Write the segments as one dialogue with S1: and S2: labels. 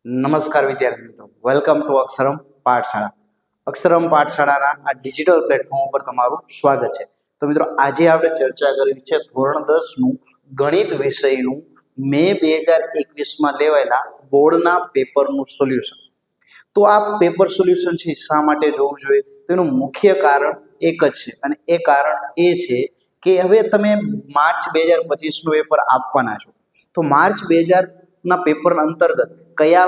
S1: નમસ્કાર વિદ્યાર્થી મિત્રો, વેલકમ ટુ અક્ષરમ પાઠશાળા. અક્ષરમ પાઠશાળાના આ ડિજિટલ પ્લેટફોર્મ ઉપર તમારું સ્વાગત છે. તો મિત્રો, આજે આપણે ચર્ચા કરવી છે ધોરણ 10નું ગણિત વિષયનું મે 2021માં લેવાયેલા બોર્ડના પેપરનું સોલ્યુશન. તો આ પેપર સોલ્યુશન છે શા માટે જોવું જોઈએ? તેનું મુખ્ય કારણ એક જ છે, અને એ કારણ એ છે કે હવે તમે માર્ચ 2025નું પેપર આપવાના છો. તો માર્ચ 2000ના પેપર અંતર્ગત કયા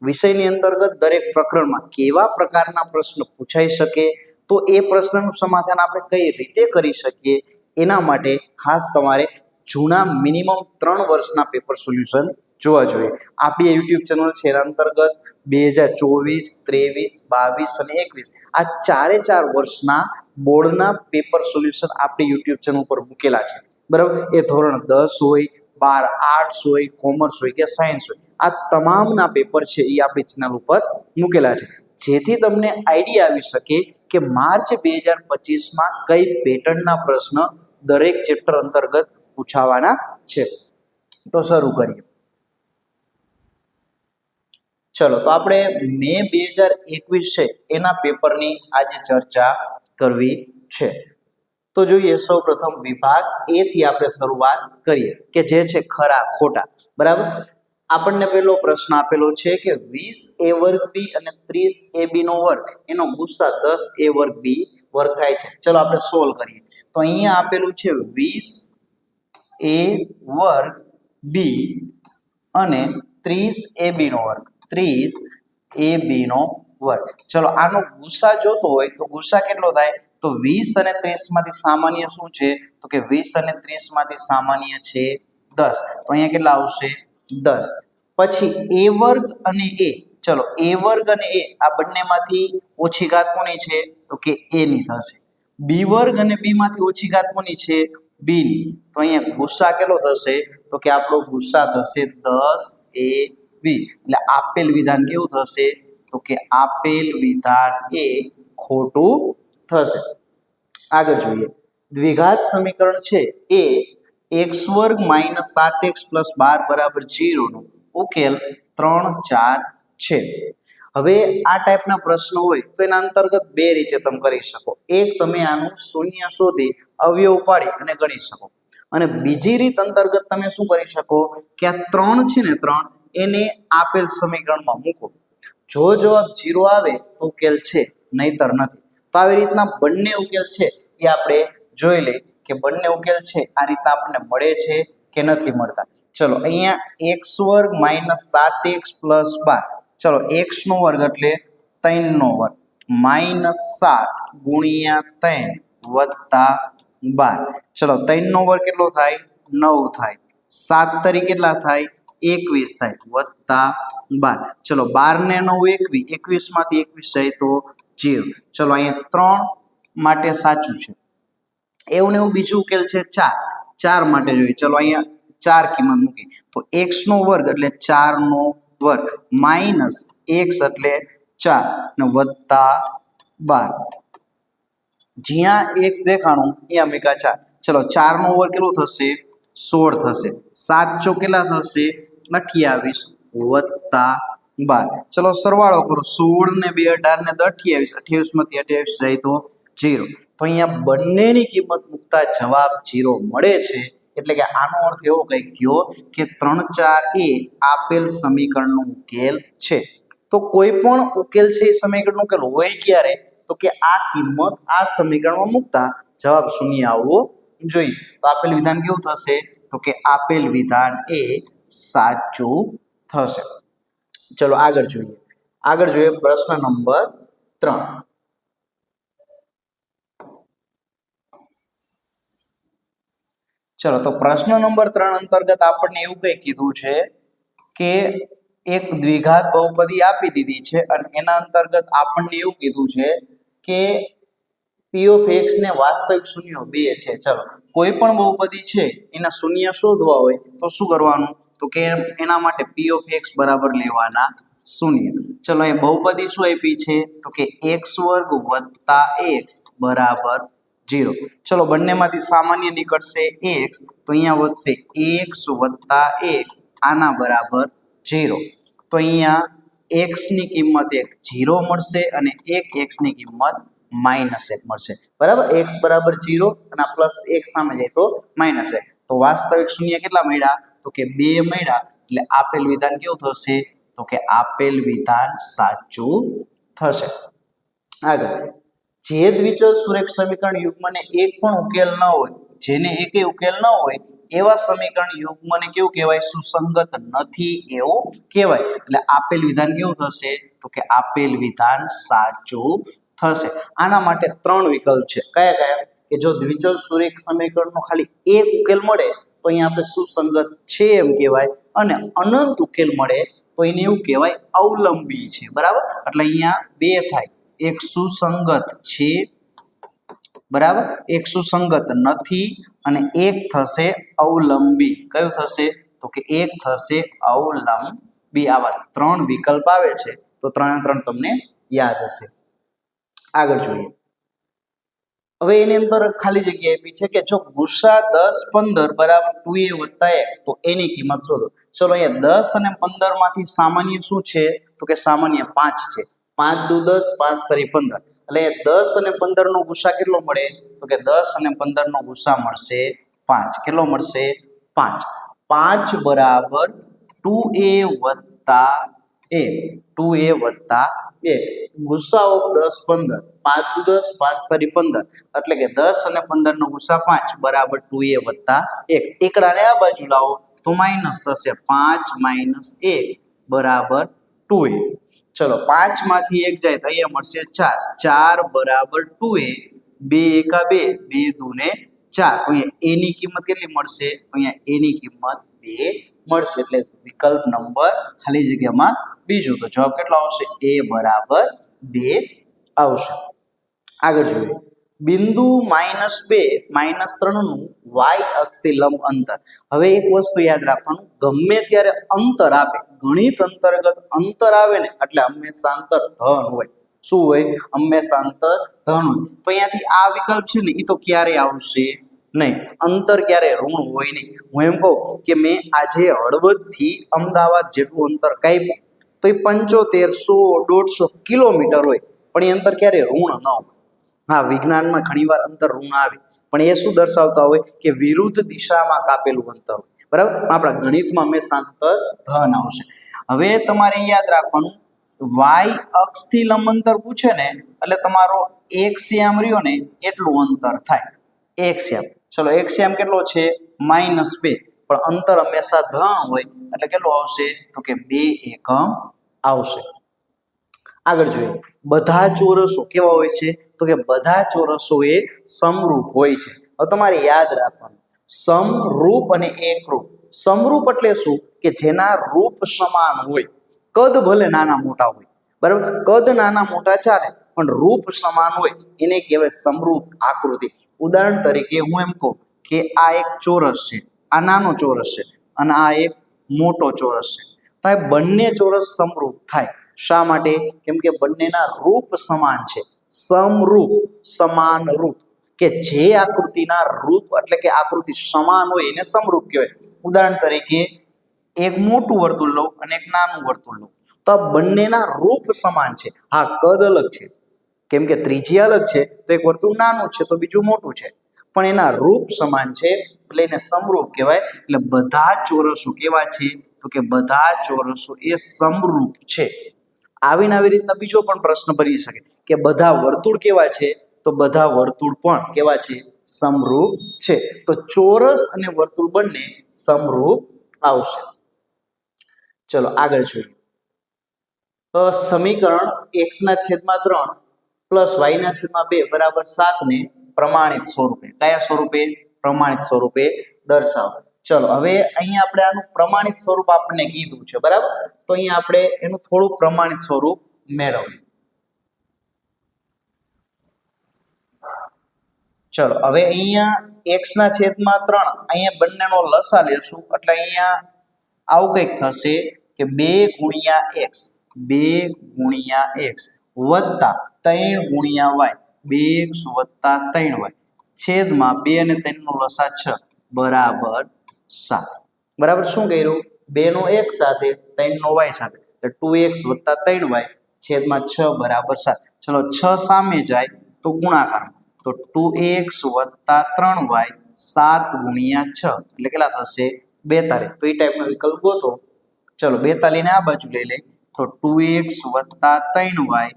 S1: વિષયની અંતર્ગત દરેક પ્રકરણમાં કેવા પ્રકારના પ્રશ્ન પૂછાઈ શકે, તો એ પ્રશ્નનું સમાધાન આપણે કઈ રીતે કરી શકીએ, એના માટે ખાસ તમારે જૂના મિનિમમ 3 વર્ષના પેપર સોલ્યુશન જોવા જોઈએ. આપણી યુટ્યુબ ચેનલ છે એના અંતર્ગત 2024, 23, 22 અને 21 આ 4 વર્ષના બોર્ડના પેપર સોલ્યુશન આપણી યુટ્યુબ ચેનલ ઉપર મૂકેલા છે. બરાબર, એ ધોરણ 10 હોય, 12 આર્ટ્સ હોય, કોમર્સ હોય કે સાયન્સ હોય, આ તમામના પેપર છે એ આપણી ચેનલ ઉપર મૂકેલા છે, જેથી તમને આઈડિયા આવી શકે કે માર્ચ 2025માં કઈ પેટર્નના પ્રશ્ન દરેક ચેપ્ટર અંતર્ગત પૂછાવાના છે. તો શરૂ કરીએ. ચલો, તો આપણે મે 2021 છે એના પેપરની આજે ચર્ચા કરવી છે. તો જોઈએ, સૌ પ્રથમ વિભાગ એ થી આપણે શરૂઆત કરીએ કે જે છે ખરા ખોટા. બરાબર, આપણને પહેલો પ્રશ્ન આપેલો છે કે 20a વર્ગ b અને 30ab નો વર્ગ એનો ગુસા 10a વર્ગ b વર્ગ થાય છે. ચલો આપણે સોલ્વ કરીએ. તો અહીંયા આપેલું છે 20a વર્ગ b અને 30ab નો વર્ગ, 30ab નો વર્ગ. ચલો આનો ગુસા જોતો હોય તો ગુસા કેટલો થાય? તો 20 અને 30 માંથી સામાન્ય શું છે? તો કે 20 અને 30 માંથી સામાન્ય છે 10. તો અહીંયા કેટલા આવશે? 10. પછી a વર્ગ અને a, ચલો a વર્ગ અને a આ બંનેમાંથી ઓછી ઘાત કોની છે? તો કે a ની થશે. b વર્ગ અને b માંથી ઓછી ઘાત કોની છે? b ની. તો અહીંયા ગુસા કેટલો થશે? તો કે આપણો ગુસા થશે 10ab. એટલે આપેલ વિધાન કેવું થશે? તો કે આપેલ વિધાન એ ખોટું થશે. આગળ જોઈએ, દ્વિઘાત સમીકરણ છે એ x વર્ગ માઇનસ 7x પ્લસ 12 બરાબર 0 નો ઉકેલ 3, 4 છે. હવે આ ટાઈપના પ્રશ્નો હોય તો એના અંતર્ગત બે રીતે તમે કરી શકો. એક, તમે આનું શૂન્ય શોધી અવયવ પાડી અને ગણી શકો, અને બીજી રીત અંતર્ગત તમે શું કરી શકો કે આ 3 છે ને 3 એને આપેલ સમીકરણમાં મૂકો. જો જવાબ 0 આવે તો ઉકેલ છે, નહીતર નથી. તો આવી રીતના બંને ઉકેલ છે એ આપણે જોઈ લઈએ કે બંને ઉકેલ છે આ રીતના આપણને મળે છે કે નથી મળતા. ચલો અહીંયા x વર્ગ માઇનસ 7x પ્લસ 12, ચલો x નો વર્ગ એટલે 3 નો વર્ગ માઇનસ 7 ગુણ્યા 3 વત્તા 12. ચલો 3 નો વર્ગ કેટલો થાય? 9 થાય. 7 તરી કેટલા થાય? 21 થાય વત્તા 12. ચલો 12 ને 9 21, 21 માંથી 21 જાય તો 0. ચલો અહીંયા 3 માટે સાચું છે. એવું ને એવું બીજું ઉકેલ છે 4 માટે જોઈએ. ચલો અહીંયા 4 કિંમત મૂકી તો x નો વર્ગ એટલે 4 નો વર્ગ માઇનસ x એટલે 4 ને વત્તા 12. જ્યાં x દેખાણું અહીંયા મૂક્યા 4. ચલો 4 નો વર્ગ કેટલો થશે? 16 થશે. 7 ચોક કેટલા થશે? 28 વત્તા 12. ચલો સરવાળો કરો. 16 ને 2 18 ને 28, 28 માંથી 28 જાય તો 0. તો અહીંયા બંનેની કિંમત મૂકતા જવાબ 0 મળે છે. એટલે કે આનો અર્થ એવો કંઈક થયો કે 3, 4 એ આપેલ સમીકરણનો ઉકેલ છે. તો કોઈ પણ ઉકેલ છે એ સમીકરણનો ઉકેલ હોય ક્યારે? તો કે આ કિંમત આ સમીકરણમાં મૂકતા જવાબ શૂન્ય આવવો જોઈએ. તો આપેલ વિધાન કેવું થશે? તો કે આપેલ વિધાન એ સાચું થશે. ચલો આગળ જોઈએ પ્રશ્ન નંબર 3. ચલો, તો પ્રશ્ન નંબર 3 અંતર્ગત આપણને એવું કઈ કીધું છે કે એક દ્વિઘાત બહુપદી આપી દીધી છે અને એના અંતર્ગત આપણને એવું કીધું છે કે p of x ને વાસ્તવિક શૂન્યો 2 છે. ચલો કોઈ પણ બહુપદી છે એના શૂન્ય શોધવા હોય તો શું કરવાનું? તો કે એના માટે p of x બરાબર લેવાના શૂન્ય. ચલો એ બહુપદી શું આપી છે? તો કે x વર્ગ વત્તા x બરાબર 0. ચલો બંનેમાંથી સામાન્ય નીકળશે x, તો અહીંયા વધશે x વત્તા 1 આના બરાબર 0. તો તો અહીંયા x ની કિંમત 1 0 મળશે અને એક x ની કિંમત -1 મળશે બરાબર x બરાબર 0 અને આ પ્લસ 1 સામે જાય તો -1 તો વાસ્તવિક શૂન્ય કેટલા મળ્યા તો કે 2 મળ્યા એટલે આપેલ વિધાન કેવું થશે તો કે આપેલ વિધાન સાચું થશે આગળ જે દ્વિચલ સુરેખ સમીકરણ યુગ્મને એક પણ ઉકેલ ન હોય જેને એકેય ઉકેલ ન હોય એવા સમીકરણ યુગ્મને કેવું કહેવાય સુસંગત નથી એવું કહેવાય એટલે આપેલ વિધાન કેવું થશે તો કે આપેલ વિધાન સાચું થશે આના માટે ત્રણ વિકલ્પ છે કયા કયા કે જો દ્વિચલ સુરેખ સમીકરણનો ખાલી એક ઉકેલ મળે તો અહીંયા આપણે સુસંગત છે એમ કહેવાય અને અનંત ઉકેલ મળે તો એને એવું કહેવાય અવલંબી છે બરાબર એટલે અહીંયા બે થાય એક સુસંગત છે બરાબર એક સુસંગત નથી અને એક થશે અવલંબી કયું થશે તો કે એક થશે અવલંબી આવા ત્રણ વિકલ્પ આવે છે તો ત્રણે ત્રણ તમને યાદ હશે આગળ જોઈએ હવે એની અંદર ખાલી જગ્યા આપી છે કે જો ગુસા 10 15 બરાબર 2a વત્તા 1 તો એની કિંમત શોધો ચલો અહીંયા 10 અને 15 માંથી સામાન્ય શું છે તો કે સામાન્ય 5 છે 5 દુ 10 5 તરી 15 એટલે 10 અને 15 નો ગુસા કેટલો મળે તો કે 10 અને 15 નો ગુસા મળશે 5 કેટલો મળશે 5 5 બરાબર 2a વત્તા 2a વત્તા 1 ગુસાઓ 10 15 5 દુ 10 5 તરી 15 એટલે કે 10 અને 15 નો ગુસા 5 બરાબર 2a વત્તા 1 એકડાને આ બાજુ લાવો તો માઈનસ થશે 5 માઈનસ 1 બરાબર 2a ચલો 5 માંથી 1 જાય તો અહીંયા મળશે 4 4 બરાબર 2a 2 એકા 2 2 દુને 4 અહીંયા a ની કિંમત કેટલી મળશે અહીંયા a ની કિંમત 2 મળશે એટલે વિકલ્પ નંબર ખાલી જગ્યામાં બીજું તો જવાબ કેટલો આવશે a બરાબર 2 આવશે આગળ જોઈએ બિંદુ -2 -3 નું y અક્ષથી લંબ અંતર હવે એક વસ્તુ યાદ રાખવાનું ગમે ત્યારે અંતર આપે ગણિત અંતર્ગત અંતર આવે ને એટલે હંમેશા અંતર ધન હોય શું હોય હંમેશા અંતર ધન હોય તો અહીંયાથી આ વિકલ્પ છે ને એ તો ક્યારે આવશે નહીં અંતર ક્યારે ઋણ હોય નહીં હું એમ કહું કે મેં આજે હળવદ થી અમદાવાદ જેટલું અંતર કાપ્યું તો એ 75 100 150 કિલોમીટર હોય પણ એ અંતર ક્યારે ઋણ ન હોય હા વિજ્ઞાનમાં ઘણીવાર અંતર ઋણ આવે પણ એ શું દર્શાવતા હોય કે વિરુદ્ધ દિશામાં કાપેલું અંતર હોય બરાબર આપણા ગણિતમાં હંમેશા અંતર ધન આવશે હવે તમારે યાદ રાખવાનું y અક્ષથી લંબ અંતર પૂછે ને એટલે તમારો 1 સેમ રહ્યો ને એટલું અંતર થાય 1 સેમ ચલો 1 સેમ કેટલો છે -2 પણ અંતર હંમેશા ધન હોય એટલે કેટલું આવશે તો કે 2 એકમ આવશે આગળ જોઈએ બધા ચોરસો કેવા હોય છે તો કે બધા ચોરસો એ સમરૂપ હોય છે હવે તમારે યાદ રાખવાનું સમરૂપ અને એકરૂપ સમરૂપ એટલે શું કે જેના રૂપ સમાન હોય કદ ભલે નાના મોટા હોય બરાબર કદ નાના મોટા ચાલે પણ રૂપ સમાન હોય એને કહેવાય સમરૂપ આકૃતિ ઉદાહરણ તરીકે હું એમ કહું કે આ એક ચોરસ છે આ નાનો ચોરસ છે અને આ એક મોટો ચોરસ છે તો આ બંને ચોરસ સમરૂપ થાય શા માટે કેમ કે બંનેના રૂપ સમાન છે સમરૂપ સમાન રૂપ કે જે આકૃતિના રૂપ એટલે કે આકૃતિ સમાન હોય એને સમરૂપ કહેવાય ઉદાહરણ તરીકે એક મોટું વર્તુળ લો અને એક નાનું વર્તુળ લો તો આ બંનેના રૂપ સમાન છે હા કદ અલગ છે કેમ કે ત્રિજ્યા અલગ છે તો એક વર્તુળ નાનું છે તો બીજું મોટું છે પણ એના રૂપ સમાન છે એટલે એને સમરૂપ કહેવાય એટલે બધા ચોરસો કેવા છે તો કે બધા ચોરસો એ સમરૂપ છે આવી રીતના બીજો પણ પ્રશ્ન બની શકે કે બધા વર્તુળ કેવા છે તો બધા વર્તુળ પણ કેવા છે સમરૂપ છે તો ચોરસ અને વર્તુળ બંને સમરૂપ આવશે ચલો આગળ જોઈએ સમીકરણ x/3 પ્લસ y/2 બરાબર 7 ને પ્રમાણિત સ્વરૂપે કયા સ્વરૂપે પ્રમાણિત સ્વરૂપે દર્શાવો ચલો હવે અહીંયા આપણે આનું પ્રમાણિત સ્વરૂપ આપણને કીધું છે બરાબર તો અહીંયા આપણે એનું થોડું પ્રમાણિત સ્વરૂપ મેળવીએ ચલો હવે અહીંયા x/3 અહીંયા બંનેનો લસા લેશું એટલે અહીંયા આવું કંઈક થશે કે 2 ગુણ્યા x 2 x વત્તા 3 ગુણ્યા y 2x વત્તા 3y છેદમાં 2 અને 3 નો લસા 6 બરાબર 7 બરાબર શું કર્યું 2 નો x સાથે 3 નો y સાથે એટલે 2x વત્તા 3y છેદમાં 6 બરાબર 7. ચલો 6 સામે જાય તો ગુણાકાર, તો 2x વત્તા 3y 7 ગુણ્યા 6 એટલે કેટલા થશે 42. તો એ ટાઈપનો વિકલ્પ ગોતો. ચલો 42 ને આ બાજુ લઈ લે તો 2x વત્તા 3y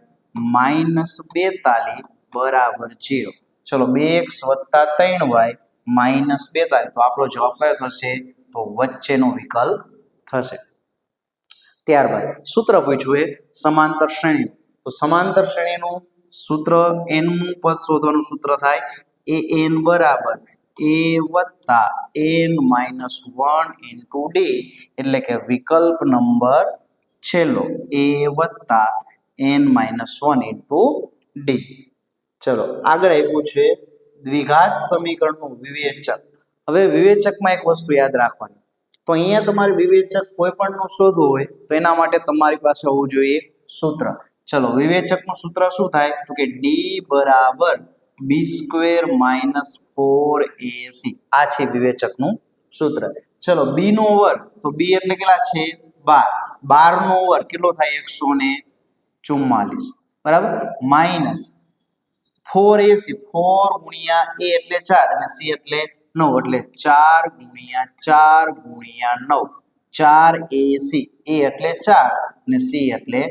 S1: માઇનસ 42 બરાબર 0. ચલો 2x વત્તા 3y માઇનસ 42, તો આપણો જવાબ કયો થશે તો વચ્ચેનો વિકલ્પ થશે. ત્યારબાદ સૂત્ર પૂછ્યું એ સમાંતર શ્રેણી, તો સમાંતર શ્રેણીનું સૂત્ર nમું પદ શોધવાનું સૂત્ર થાય an બરાબર a વત્તા n માઇનસ 1 ઇન્ટુ d, એટલે કે વિકલ્પ નંબર છેલ્લો a વત્તા n માઇનસ 1 ઇન્ટુ d. ચલો આગળ આપ્યું છે દ્વિઘાત સમીકરણનું વિવેચક. હવે વિવેચકમાં એક વસ્તુ યાદ રાખવાની, તો અહીંયા તમારે વિવેચક કોઈ પણનું શોધવું હોય તો એના માટે તમારી પાસે હોવું જોઈએ સૂત્ર. ચલો વિવેચકનું સૂત્ર શું થાય તો કે d બરાબર b સ્ક્વેર માઇનસ 4ac, આ છે વિવેચકનું સૂત્ર. ચલો b નો વર્ગ, તો b એટલે કેટલા છે 12, 12 નો વર્ગ કેટલો થાય 144 બરાબર, માઇનસ 4ac, 4 ગુણ્યા a એટલે 4 અને c એટલે 9 એટલે 4 ગુણ્યા 4 ગુણ્યા 9 4ac, a એટલે 4 અને c એટલે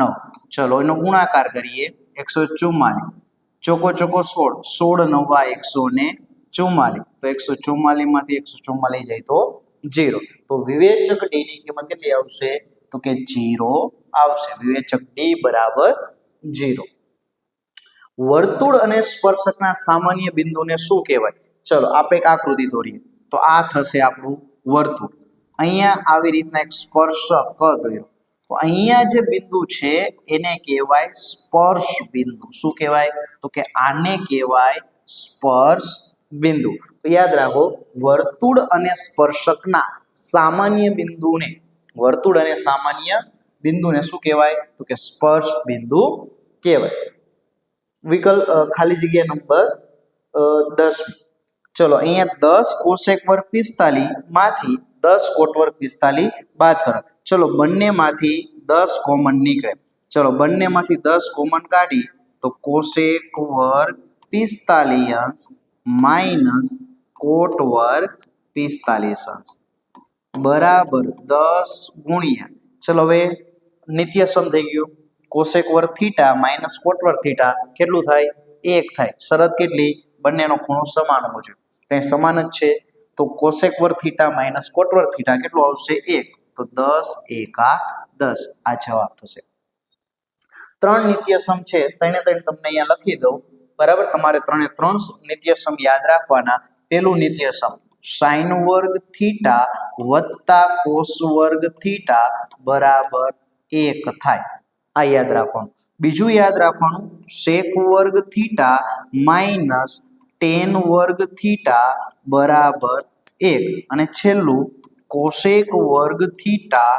S1: 9. ચલો એનો ગુણાકાર કરીએ 144, ચોકો ચોકો 16, 16 નવા 144, તો 144 માંથી 144 જાય તો 0. તો વિવેચક d ની કિંમત કેટલી આવશે તો કે 0 આવશે. વિવેચક d બરાબર 0. વર્તુળ અને સ્પર્શકના સામાન્ય બિંદુને શું કહેવાય? ચલો આપણે એક આકૃતિ દોરીએ, તો આ થશે આપણું વર્તુળ. અહીંયા આવી રીતના એક સ્પર્શક દોર્યો, તો અહીંયા જે બિંદુ છે એને કહેવાય સ્પર્શ બિંદુ. શું કહેવાય તો કે આને કહેવાય સ્પર્શ બિંદુ. તો યાદ રાખો વર્તુળ અને સ્પર્શકના સામાન્ય બિંદુને, વર્તુળ અને સામાન્ય બિંદુને શું કહેવાય તો કે સ્પર્શ બિંદુ કહેવાય. વિકલ્પ ખાલી જગ્યા નંબર 10. ચલો અહીંયા 10 કોસેક વર્ગ 45 માંથી 10 કોટ વર્ગ 45 બાદ કરો. ચલો બંનેમાંથી 10 કોમન નીકળે. ચલો બંનેમાંથી 10 કોમન કાઢી તો કોસેક વર્ગ 45 અંશ માઇનસ કોટ વર્ગ 45 અંશ બરાબર 10 ગુણ્યા, ચલો હવે નિત્યસમ થઈ ગયું, કોસેક વર્ગ થીટા માઇનસ કોટ વર્ગ થીટા કેટલું થાય 1 થાય. શરત કેટલી? બંનેનો ખૂણો સમાન હોવો જોઈએ, ત્યાં સમાન જ છે. તો કોસેક વર્ગ થીટા માઇનસ કોટ વર્ગ થીટા કેટલું આવશે 1, તો 10 એકા 10 આ જવાબ થશે. 3 નિત્યસમ છે, તેને તમને અહીંયા લખી દઉં બરાબર. તમારે 3 નિત્યસમ યાદ રાખવાના. પેલું નિત્યસમ સાઇન વર્ગ થીટા વત્તા કોસ વર્ગ થીટા બરાબર 1 થાય, આ યાદ રાખવાનું. બીજું યાદ રાખવાનું સેક વર્ગ થીટા માઇનસ ટેન વર્ગ થીટા બરાબર 1, અને છેલ્લું કોસેક વર્ગ થીટા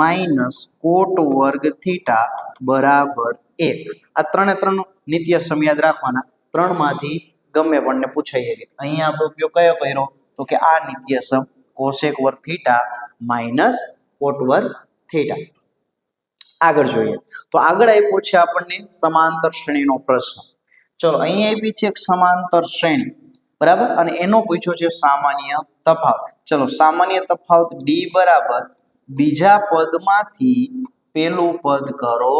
S1: માઇનસ કોટ વર્ગ થીટા બરાબર 1. આ 3 નિત્યસમ યાદ રાખવાના. 3 માંથી ગમે પણને પૂછાઈ શકે. અહીંયા આપણે ઉપયોગ કયો કર્યો તો કે આ નિત્યસમ કોસેક વર્ગ થીટા માઇનસ કોટ વર્ગ થીટા. આગળ જોઈએ તો આગળ આપ્યો છે આપણને સમાંતર શ્રેણીનો પ્રશ્ન. ચલો અહીંયા આપી છે એક સમાંતર શ્રેણી બરાબર, અને એનો પૂછ્યો છે સામાન્ય તફાવત. ચલો સામાન્ય તફાવત d બરાબર બીજા પદમાંથી પેલું પદ કરો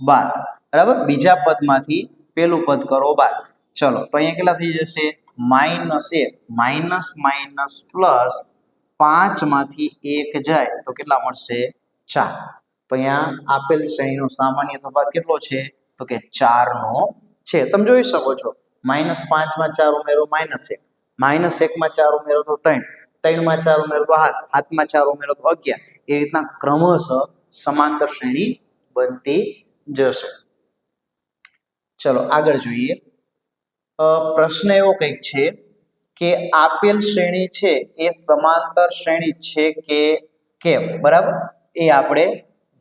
S1: બાદ, બરાબર, બીજા પદમાંથી પેલું પદ કરો બાદ. ચલો તો અહીંયા કેટલા થઈ જશે -1 માઇનસ માઇનસ પ્લસ 5 માંથી 1 જાય તો કેટલા મળશે 4. તો અહીંયા આપેલ શ્રેણીનો સામાન્ય તફાવત કેટલો છે તો કે 4 નો છે. તમે જોઈ શકો છો -5 માં 4 ઉમેરો -1, -1 માં 4 ઉમેરો તો 3, 3 માં 4 ઉમેરો તો 7, 7 માં 4 ઉમેરો તો 11. એ રીતના ક્રમશઃ સમાંતર શ્રેણી બનતી જશે. ચલો આગળ જોઈએ. પ્રશ્ન એવો કંઈક છે કે આપેલ શ્રેણી છે એ સમાંતર શ્રેણી છે કે કેમ, બરાબર, એ આપણે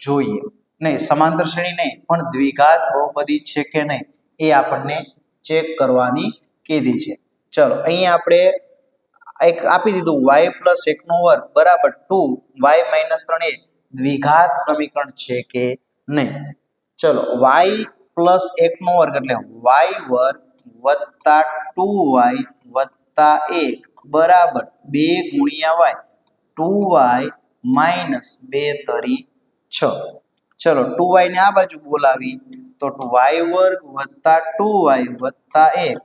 S1: જોઈએ. નહીં સમાંતર શ્રેણી નહીં પણ દ્વિઘાત બહુપદી છે કે નહીં એ આપણને ચેક કરવાની કીધી છે. ચલો અહીંયા આપણે એક આપી દીધું y + 1 નો વર્ગ બરાબર 2y - 3a, દ્વિઘાત સમીકરણ છે કે નહીં? ચલો y પ્લસ 1 નો વર્ગ એટલે y વર્ગ વત્તા 2y વત્તા 1 બરાબર 2 ગુણ્યા y 2y માઇનસ 2 તરી 6. ચલો 2y ને આ બાજુ બોલાવી તો y વર્ગ વત્તા 2y વત્તા 1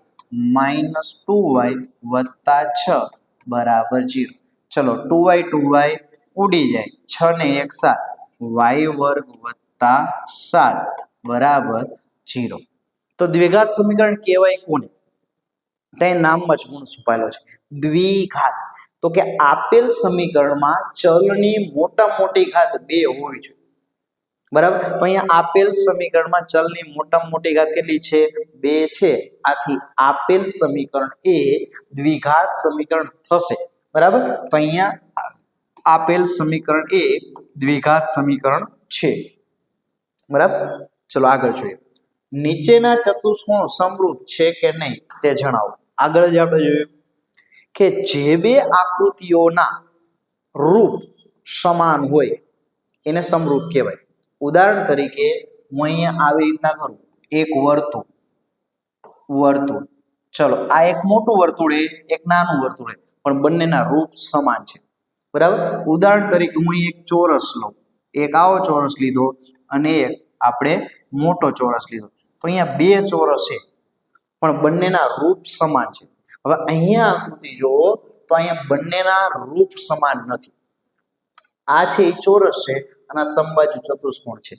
S1: માઇનસ 2y વત્તા 6 બરાબર 0. ચલો 2y ઉડી જાય 6 ને 1 7 y વર્ગ વત્તા 7 બરાબર 0. તો દ્વિઘાત સમીકરણ કહેવાય કોને? તે નામમાં જ ગુણ છુપાયેલો છે, દ્વિઘાત. તો કે આપેલ સમીકરણમાં ચલની મોટા મોટી ઘાત 2 હોય છે, બરાબર. તો અહીંયા આપેલ સમીકરણમાં ચલની મોટા મોટી ઘાત કેટલી છે? 2 છે. આથી આપેલ સમીકરણ એ દ્વિઘાત સમીકરણ થશે, બરાબર. તો અહીંયા આપેલ સમીકરણ એ દ્વિઘાત સમીકરણ છે, બરાબર. ચલો આગળ જોઈએ. નીચેના ચતુષ્કોણ સમરૂપ છે કે નહીં તે જણાવો. આગળ જ આપણે જોયું કે જે બે આકૃતિઓના રૂપ સમાન હોય એને સમરૂપ કહેવાય. ઉદાહરણ તરીકે હું અહીંયા આવી રીતના કરું, એક વર્તુળ. ચલો આ એક મોટું વર્તુળ એક નાનું વર્તુળ પણ બંનેના રૂપ સમાન છે, બરાબર. ઉદાહરણ તરીકે હું એક ચોરસ લઉં, એક આવો ચોરસ લીધો અને એક આપણે મોટો ચોરસ લીધો. તો અહીંયા બે ચોરસ છે પણ બંનેના રૂપ સમાન છે. હવે અહીંયા આકૃતિ જુઓ તો અહીંયા બંનેના રૂપ સમાન નથી. આ છે એ ચોરસ છે અને આ સમબાજુ ચતુષ્કોણ છે,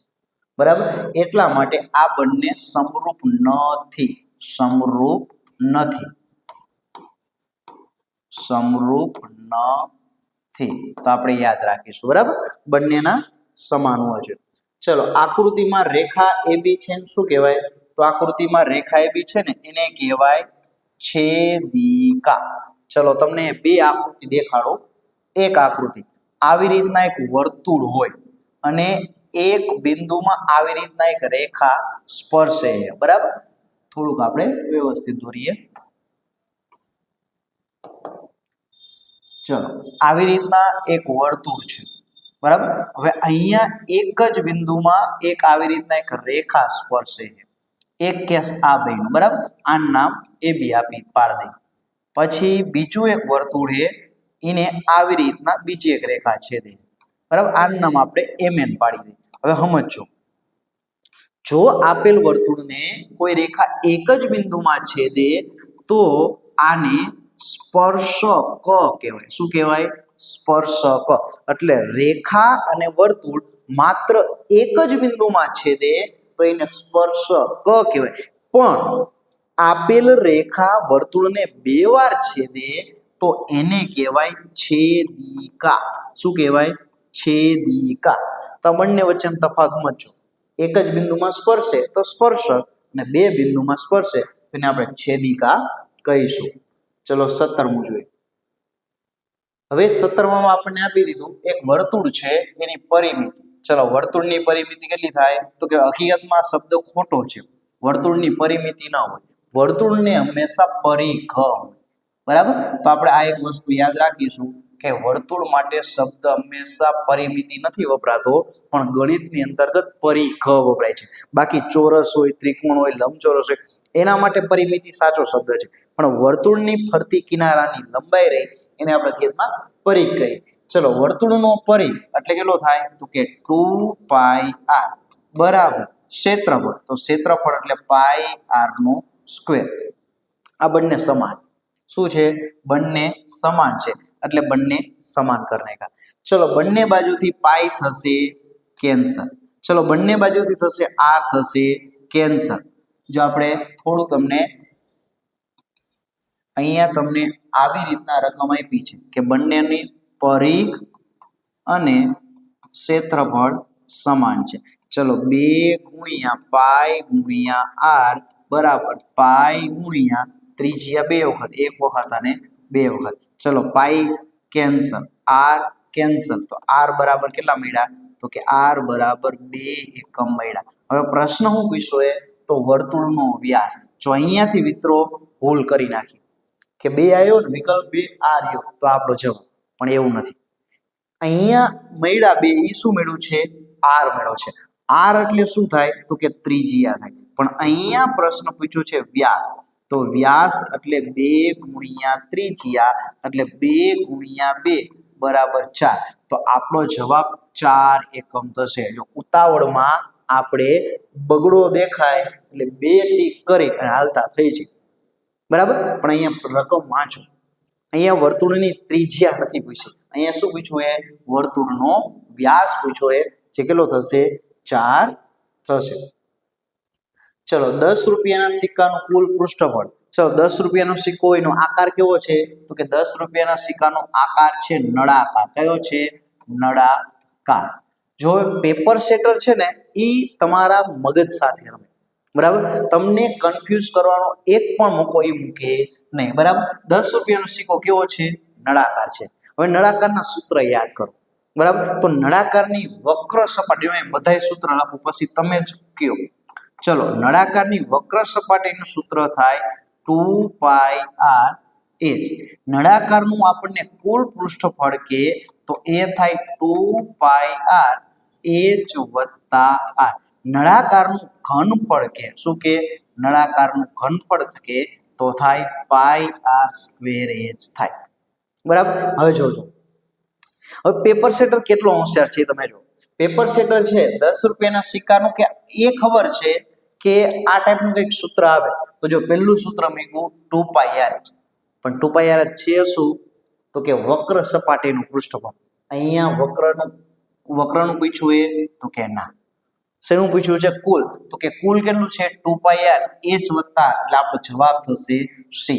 S1: બરાબર. એટલા માટે આ બંને સમરૂપ નથી. તો આપણે યાદ રાખીશું, બરાબર. બંનેના સમાન હોવા જોઈએ. ચલો આકૃતિમાં રેખા AB છે ને શું કહેવાય? તો આકૃતિમાં રેખા AB છે ને એને કહેવાય છેદિકા. ચલો તમને બે આકૃતિ દેખાડો. એક આકૃતિ આવી રીતના એક વર્તુળ હોય અને એક બિંદુમાં આવી રીતના એક રેખા સ્પર્શે, બરાબર. થોડુંક આપણે વ્યવસ્થિત દોરીએ. ચલો આવી રીતના એક વર્તુળ છે, બરાબર. હવે અહીંયા એક જ બિંદુમાં એક આવી રીતના એક રેખા સ્પર્શે છે. એક કેસ આ બન્યું, બરાબર. આનું નામ AB આપી પાડી દઈ. પછી બીજું એક વર્તુળ છે એને આવી રીતના બીજી એક રેખા છેદે, બરાબર. આનું નામ આપણે MN પાડી દઈ. હવે સમજો, જો આપેલ વર્તુળને કોઈ રેખા એક જ બિંદુમાં છેદે તો આને સ્પર્શક કહેવાય. શું કહેવાય? સ્પર્શક. એટલે રેખા અને વર્તુળ માત્ર એક જ બિંદુમાં છેદે તો એને સ્પર્શક કહેવાય. પણ આપેલ રેખા વર્તુળને બે વાર છેદે તો એને કહેવાય છેદિકા. શું કહેવાય? છેદિકા. તો બંને વચ્ચેનો તફાવત સમજો. એક જ બિંદુમાં સ્પર્શે તો સ્પર્શક અને બે બિંદુમાં સ્પર્શે તો એને આપણે છેદિકા કહીશું. ચલો 17મું જોઈએ. હવે 17માં આપણને આપી દીધું એક વર્તુળ છે એની પરિમિતિ. ચલો વર્તુળની પરિમિતિ કેટલી થાય? તો કે હકીકતમાં શબ્દ ખોટો છે. વર્તુળની પરિમિતિ ન હોય, વર્તુળને હંમેશા પરિઘ હોય, બરાબર. તો આપણે આ એક વસ્તુ યાદ રાખીશું કે વર્તુળ માટે શબ્દ હંમેશા પરિમિતિ નથી વપરાતો, પણ ગણિતની અંતર્ગત પરિઘ વપરાય છે. બાકી ચોરસ હોય, ત્રિકોણ હોય, લંબચોરસ હોય એના માટે પરિમિતિ સાચો શબ્દ છે, પણ વર્તુળની ફરતી કિનારાની લંબાઈ રહી એને આપણે ગણિતમાં પરિઘ કહીએ. ચલો વર્તુળનો પરિઘ એટલે કેટલો થાય? તો કે 2πr બરાબર ક્ષેત્રફળ. તો ક્ષેત્રફળ એટલે πr². આ બંને સમાન. શું છે? બંને સમાન છે એટલે બંને સમાન કરી નાખ્યા. ચલો બંને બાજુથી પાઈ થશે કેન્સલ. ચલો બંને બાજુથી થશે r થશે કેન્સલ. જો આપણે થોડું તમને અહીંયા તમને આવી રીતના રકમ આપી છે કે બંનેની પરિઘ અને ક્ષેત્રફળ સમાન છે. ચલો 2 ગુણ્યા પાઈ ગુણ્યા r બરાબર પાઈ ગુણ્યા ત્રિજ્યા 2 વખત, એક વખત અને 2 વખત. ચલો પાઈ કેન્સલ, r કેન્સલ. તો r બરાબર કેટલા મળ્યા? તો કે r બરાબર 2 એકમ મળ્યા. હવે પ્રશ્ન શું પૂછ્યો એ? તો વર્તુળનો વ્યાસ. જો અહીંયાથી મિત્રો ભૂલ કરી નાખી કે 2 આવ્યો ને વિકલ્પ 2 આ રહ્યો તો આપણો જવાબ, પણ એવું નથી. અહીંયા મળ્યા બે એ શું મળ્યું છે આર મળ્યો છે આર એટલે શું થાય તો કે ત્રિજ્યા થાય પણ અહીંયા પ્રશ્ન પૂછ્યો છે વ્યાસ તો વ્યાસ એટલે 2 ગુણ્યા ત્રિજ્યા એટલે 2 ગુણ્યા 2 બરાબર 4 તો આપણો જવાબ 4 એકમ થશે જો ઉતાવળમાં આપણે બગડો દેખાય એટલે 2 ટીક કરી અને હાલતા થઈ છે બરાબર પણ અહીંયા રકમ વાંચો અહીંયા વર્તુળની ત્રિજ્યા નથી પૂછી અહીંયા શું પૂછ્યું એ વર્તુળનો વ્યાસ પૂછ્યો એ જે કેટલો થશે 4 થશે ચલો 10 રૂપિયાના સિક્કાનું કુલ પૃષ્ઠફળ ચલો 10 રૂપિયાનો સિક્કો એનો આકાર કેવો છે તો કે 10 રૂપિયાના સિક્કાનો આકાર છે નળાકાર કયો છે નળાકાર જો પેપર સેટર છે ને એ તમારા મગજ સાથે રમે બરાબર તમને કન્ફ્યુઝ કરવાનો એક પણ મોકો એ મૂકે નહીં બરાબર 10 રૂપિયાનો સિક્કો કેવો છે નળાકાર છે હવે નળાકારના સૂત્ર યાદ કરો બરાબર તો નળાકારની વક્ર સપાટીમાં બધાય સૂત્ર લખું પછી તમે જ કયો ચલો નળાકારની વક્ર સપાટીનું સૂત્ર થાય 2πr h નળાકારનું આપણને કુલ પૃષ્ઠફળ કે તો એ થાય 2πr h વત્તા r નળાકારનું ઘનફળ કે શું કે નળાકારનું ઘનફળ કે તો થાય πr સ્ક્વેર h થાય બરાબર હવે જોજો હવે પેપર સેટર કેટલો હોશિયાર છે તમે જો પેપર સેટર છે 10 રૂપિયાના સિક્કાનું કે એ ખબર છે કે આ ટાઈપનું કંઈક સૂત્ર આવે તો જો પહેલું સૂત્ર મૂક્યું 2πr પણ 2πr છે શું તો કે વક્ર સપાટીનું પૃષ્ઠફળ અહીંયા વક્રનું પૂછ્યું એ તો કે ના શેનું પૂછ્યું છે કુલ તો કે કુલ કેટલું છે 2πr h વત્તા એટલે આપણો જવાબ થશે c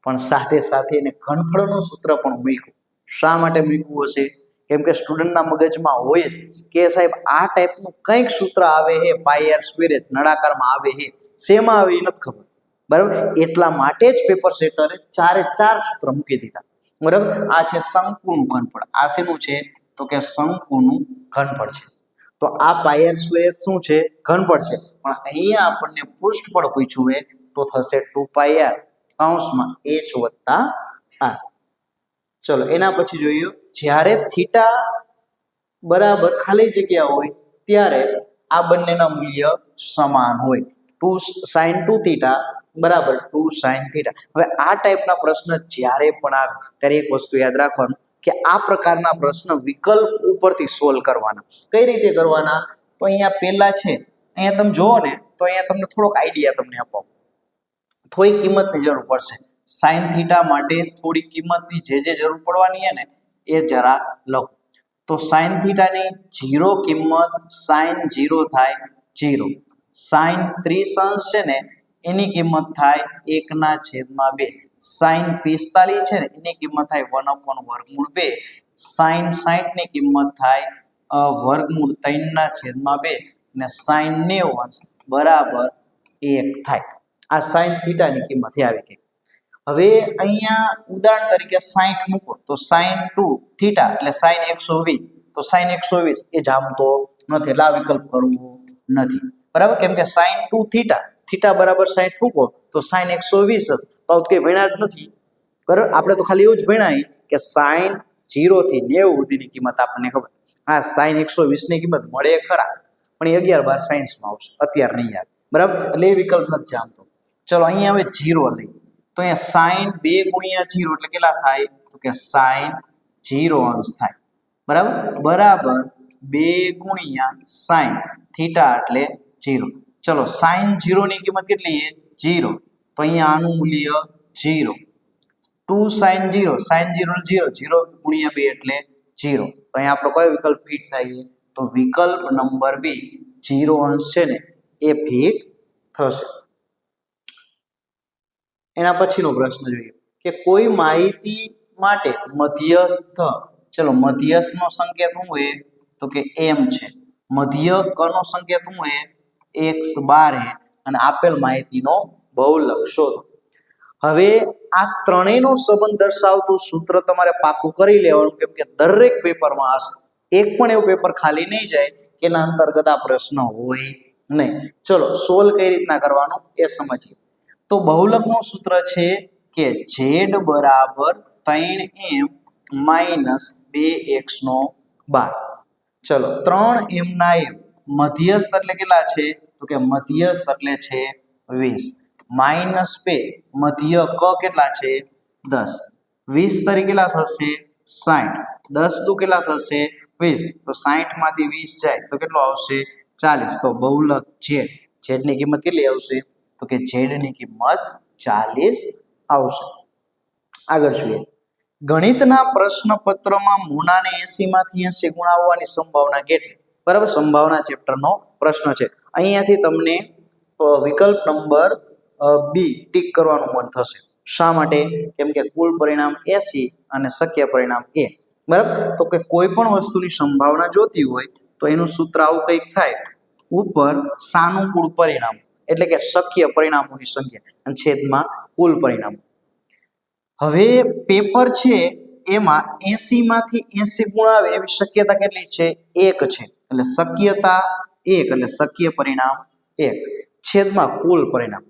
S1: પણ સાથે સાથે એને ઘનફળનું સૂત્ર પણ મૂક્યું શા માટે મૂક્યું હશે કેમ કે સ્ટુડન્ટના મગજમાં હોય જ કે સાહેબ આ ટાઈપનું કંઈક સૂત્ર આવે છે πr સ્ક્વેર h નળાકારમાં આવે છે શેમાં આવે એ નથી ખબર બરાબર એટલા માટે જ પેપર સેટરે 4 સૂત્ર મૂકી દીધા બરાબર આ છે શંકુનું ઘનફળ આ શેનું છે તો કે શંકુનું ઘનફળ છે તો આ πr સ્ક્વેર શું છે ઘનફળ છે પણ અહીંયા આપણને પૃષ્ઠફળ પૂછ્યું છે તો થશે 2πr કૌંસમાં h વત્તા r ચલો એના પછી જોઈએ જ્યારે થીટા બરાબર ખાલી જગ્યા હોય ત્યારે આ બંનેના મૂલ્ય સમાન હોય 2 sin 2 થીટા બરાબર 2 sin થીટા હવે આ ટાઈપના પ્રશ્ન જ્યારે પણ આવે ત્યારે એક વસ્તુ યાદ રાખવાનું કે આ પ્રકારના પ્રશ્ન વિકલ્પ ઉપરથી સોલ્વ કરવાના કઈ રીતે કરવાના તો અહીંયા પહેલા છે અહીંયા તમે જુઓ ને તો અહીંયા તમને થોડોક આઈડિયા તમને આપો થોડી કિંમતની જરૂર પડશે સાइन थीटा માટે થોડી કિંમતની જે જરૂર પડવાની છે ને એ જરા લખો તો સાइन थीटा ની 0 કિંમત sin 0 થાય 0 sin 30 અંશ છે ને એની કિંમત થાય 1/2 sin 45 છે ને એની કિંમત થાય 1/√2 sin 60 ની કિંમત થાય વર્ગમૂળ 3/2 અને sin 90 અંશ બરાબર 1 થાય આ sin थीटा ની કિંમત આવી ગઈ હવે અહીંયા ઉદાહરણ તરીકે 60 મૂકો તો sin 2 થીટા એટલે sin 120 તો sin 120 એ જામતો નથી એટલે આ વિકલ્પ કરવો નથી બરાબર કેમ કે sin 2 થીટા થીટા બરાબર 60 મૂકો તો sin 120 તો કે ભણ્યા જ નથી બરાબર આપણે તો ખાલી એવું જ ભણાય કે sin 0 થી 90 સુધીની કિંમત આપણને ખબર હા sin 120 ની કિંમત મળે ખરા પણ એ 11-12 સાયન્સમાં આવશે અત્યારે નહીં આવે બરાબર એટલે એ વિકલ્પ નથી જામતો ચલો અહીંયા હવે 0 લઈ તો અહીંયા sin 2 ગુણ્યા 0 એટલે કેટલા થાય તો કે sin 0 અંશ થાય બરાબર બરાબર 2 ગુણ્યા sin થીટા એટલે 0 ચલો sin 0 ની કિંમત કેટલી છે 0 તો અહીંયા આનું મૂલ્ય 0 2 sin 0 sin 0 0 0 ગુણ્યા 2 એટલે 0 તો અહીંયા આપણો કયો વિકલ્પ ફિટ થાય તો વિકલ્પ નંબર 2 0 અંશ છે ને એ ફિટ થશે એના પછીનો પ્રશ્ન જોઈએ કે કોઈ માહિતી માટે મધ્યસ્થ ચલો મધ્યસ્થનો સંકેત શું છે તો કે m છે મધ્યકનો સંકેત શું છે x12 છે અને આપેલ માહિતીનો બહુલક શોધો હવે આ ત્રણેયનો સંબંધ દર્શાવતું સૂત્ર તમારે પાકું કરી લેવાનું કેમ કે દરેક પેપરમાં હશે એક પણ એવું પેપર ખાલી નહીં જાય કે એના અંતર્ગત આ પ્રશ્ન હોય નહીં ચલો સોલ્વ કઈ રીતના કરવાનું એ સમજીએ તો બહુલકનું સૂત્ર છે કે z બરાબર 3m માઇનસ 2x નો 12. ચલો 3m ના m મધ્યસ્થ એટલે કેટલા છે તો કે મધ્યસ્થ એટલે છે 20 માઇનસ 2 મધ્ય ક કેટલા છે 10 20 તરી કેટલા થશે 60 10 દુ કેટલા થશે 20 તો 60 માંથી 20 જાય તો કેટલો આવશે 40 તો બહુલક z ની કિંમત કેટલી આવશે તો કે z ની કિંમત 40 આવશે. આગળ જોઈએ ગણિતના પ્રશ્નપત્રમાં મૂળાને 80 માંથી 80 ગુણ આવવાની સંભાવના કેટલી બરાબર સંભાવના ચેપ્ટરનો પ્રશ્ન છે. અહીંયાથી તમને વિકલ્પ નંબર બી ટીક કરવાનું મન થશે. શા માટે કેમ કે કુલ પરિણામ 80 અને શક્ય પરિણામ a બરાબર તો કે કોઈ પણ વસ્તુની સંભાવના જોતી હોય તો એનું સૂત્ર આવું કંઈક થાય ઉપર સાનુકૂળ પરિણામ એટલે કે શક્ય પરિણામોની સંખ્યા અને છેદમાં કુલ પરિણામ. હવે પેપર છે એમાં 80 માંથી 80 ગુણ આવે એવી શક્યતા કેટલી છે 1 છે એટલે શક્યતા 1 એટલે શક્ય પરિણામ 1 છેદમાં કુલ પરિણામ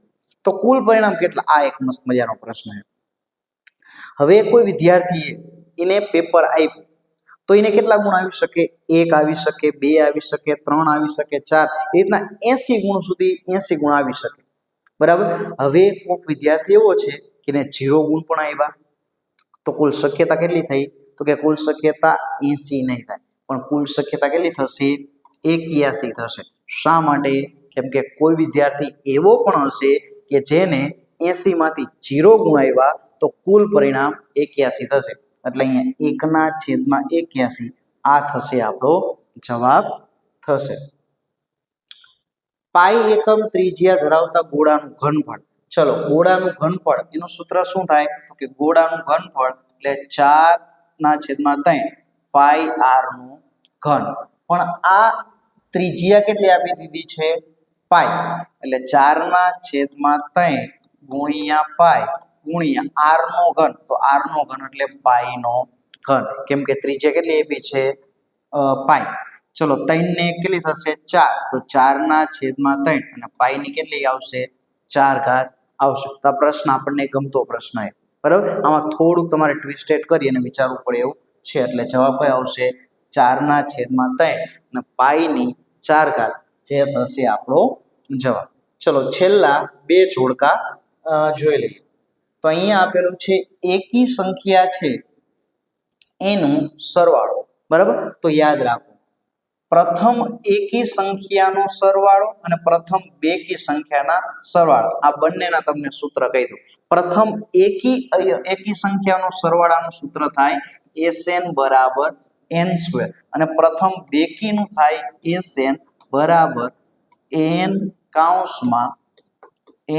S1: તો કુલ પરિણામ કેટલા આ એક મસ્ત મજાનો પ્રશ્ન છે. હવે કોઈ વિદ્યાર્થીએ એને પેપર આપ્યું તો એને કેટલા ગુણ આવી શકે 1 આવી શકે 2 આવી શકે 3 આવી શકે 4 એ રીતના 80 ગુણ સુધી 80 ગુણ આવી શકે બરાબર. હવે કોઈક વિદ્યાર્થી એવો છે કે એને 0 ગુણ પણ આવ્યા તો કુલ શક્યતા કેટલી થઈ તો કે કુલ શક્યતા 80 નહીં થાય પણ કુલ શક્યતા કેટલી થશે 81 થશે. શા માટે કેમ કે કોઈ વિદ્યાર્થી એવો પણ હશે કે જેને 80 માંથી 0 ગુણ આવ્યા તો કુલ પરિણામ 81 થશે એટલે અહીંયા 1/81 આ થશે આપણો જવાબ થશે. પાઈ એકમ ત્રિજ્યા ધરાવતા ગોળાનું ઘનફળ ચલો ગોળાનું ઘનફળ એનું સૂત્ર શું થાય તો કે ગોળાનું ઘનફળ એટલે 4/3 પાઈ r નું ઘન પણ આ ત્રિજ્યા કેટલી આપી દીધી છે પાઈ એટલે 4/3 ગુણ્યા પાઈ ગુણ્યા r નો ઘન તો r નો ઘન એટલે પાઈ નો ઘન કેમ કે ત્રિજ્યા કેટલી આપી છે પાઈ. ચલો 3 ને કેટલી થશે 4 તો 4/3 અને પાઈ ની કેટલી આવશે 4 ઘાત આવશે. તો આ પ્રશ્ન આપણને ગમતો પ્રશ્ન છે બરાબર. આમાં થોડુંક તમારે ટ્વિસ્ટેડ કરી અને વિચારવું પડે એવું છે એટલે જવાબ કયો આવશે 4/3 અને પાઈ ની 4 ઘાત જે થશે આપણો જવાબ. ચલો છેલ્લા બે જોડકા જોઈ લઈએ તો અહીંયા આપેલું છે એકી સંખ્યા છે એનું સરવાળો બરાબર. તો યાદ રાખો પ્રથમ એકી સંખ્યાનો સરવાળો અને પ્રથમ બેકી સંખ્યાના સરવાળો આ બંનેના તમને સૂત્ર કહી દઉં. પ્રથમ એકી સંખ્યાનો સરવાળાનું સૂત્ર થાય SN બરાબર n² અને પ્રથમ બેકીનું થાય SN બરાબર n કૌંસમાં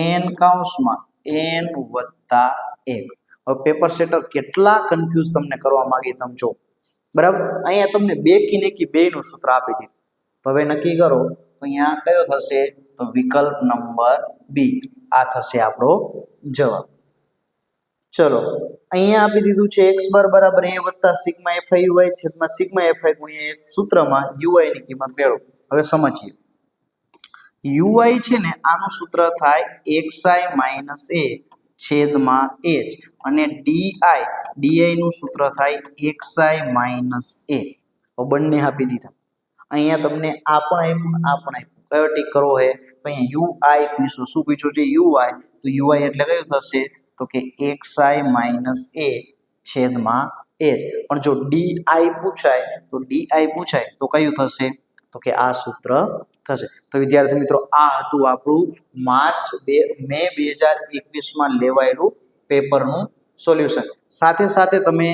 S1: n વત્તા 1. હવે પેપર સેટર કેટલા કન્ફ્યુઝ તમને કરવા માંગે તમે જો બરાબર. અહીંયા તમને બેકી ને એકી બેયનું સૂત્ર આપી દીધું તો હવે નક્કી કરો તો અહીંયા કયો થશે તો વિકલ્પ નંબર બી આ થશે આપણો જવાબ. ચલો અહીંયા આપી દીધું છે x બાર બરાબર a વત્તા સિગ્મા fi uy છેદમાં સિગ્મા fi ગુણ્યા એક સૂત્રમાં uy ની કિંમત મેળવો. હવે સમજીએ uy છે ને આનું સૂત્ર થાય xi માઇનસ a છેદમાં h અને di નું સૂત્ર થાય xi માઇનસ a બંને આપી દીધા. અહીંયા તમને આ પણ આપ્યું કયો ટીક કરવો છે તો અહીંયા ui પૂછ્યું શું પૂછ્યું છે ui તો ui એટલે કયું થશે તો કે xi માઇનસ a છેદમાં h પણ જો di પૂછાય તો કયું થશે તો કે આ સૂત્ર થશે. તો વિદ્યાર્થી મિત્રો આ હતું આપણું મે 2021 માં લેવાયેલું પેપરનું સોલ્યુશન. સાથે સાથે તમે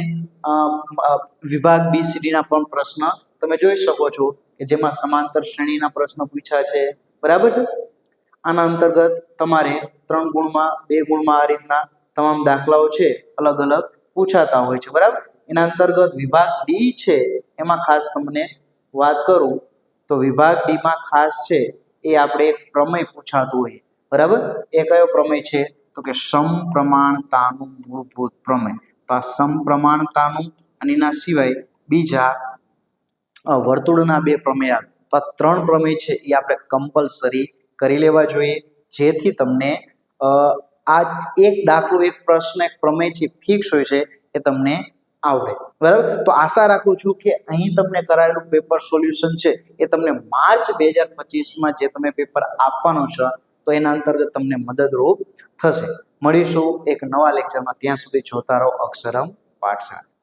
S1: વિભાગ BCD ના પણ પ્રશ્ન તમે જોઈ શકો છો કે જેમાં સમાંતર શ્રેણીના પ્રશ્નો પૂછ્યા છે બરાબર છે. આના અંતર્ગત તમારે 3 ગુણમાં 2 ગુણમાં આ રીતના તમામ દાખલાઓ છે અલગ અલગ પૂછાતા હોય છે બરાબર. એના અંતર્ગત વિભાગ ડી છે એમાં ખાસ તમને વાત કરું તો વિભાગ ડી માં ખાસ છે એ આપણે એક પ્રમેય પૂછાતું હોય બરાબર. એ કયો પ્રમેય છે તો કે સમપ્રમાણતાનું મૂળભૂત પ્રમેય. તો આ સમપ્રમાણતાનું અને એના સિવાય બીજા વર્તુળના 2 પ્રમેય તો આ 3 પ્રમેય છે એ આપણે કમ્પલસરી કરી લેવા જોઈએ જેથી તમને આ એક દાખલો એક પ્રશ્ન એક પ્રમેય છે ફિક્સ હોય છે એ તમને આવડે, બરાબર. તો આશા રાખું છું કે અહીં તમને કરાયેલું પેપર સોલ્યુશન છે એ તમને માર્ચ 2025માં જે તમે પેપર આપવાનો છો તો એના અંતર્ગત તમને મદદરૂપ થશે. મળીશું એક નવા લેક્ચરમાં, ત્યાં સુધી જોતા રહો અક્ષરમ પાઠશાળા.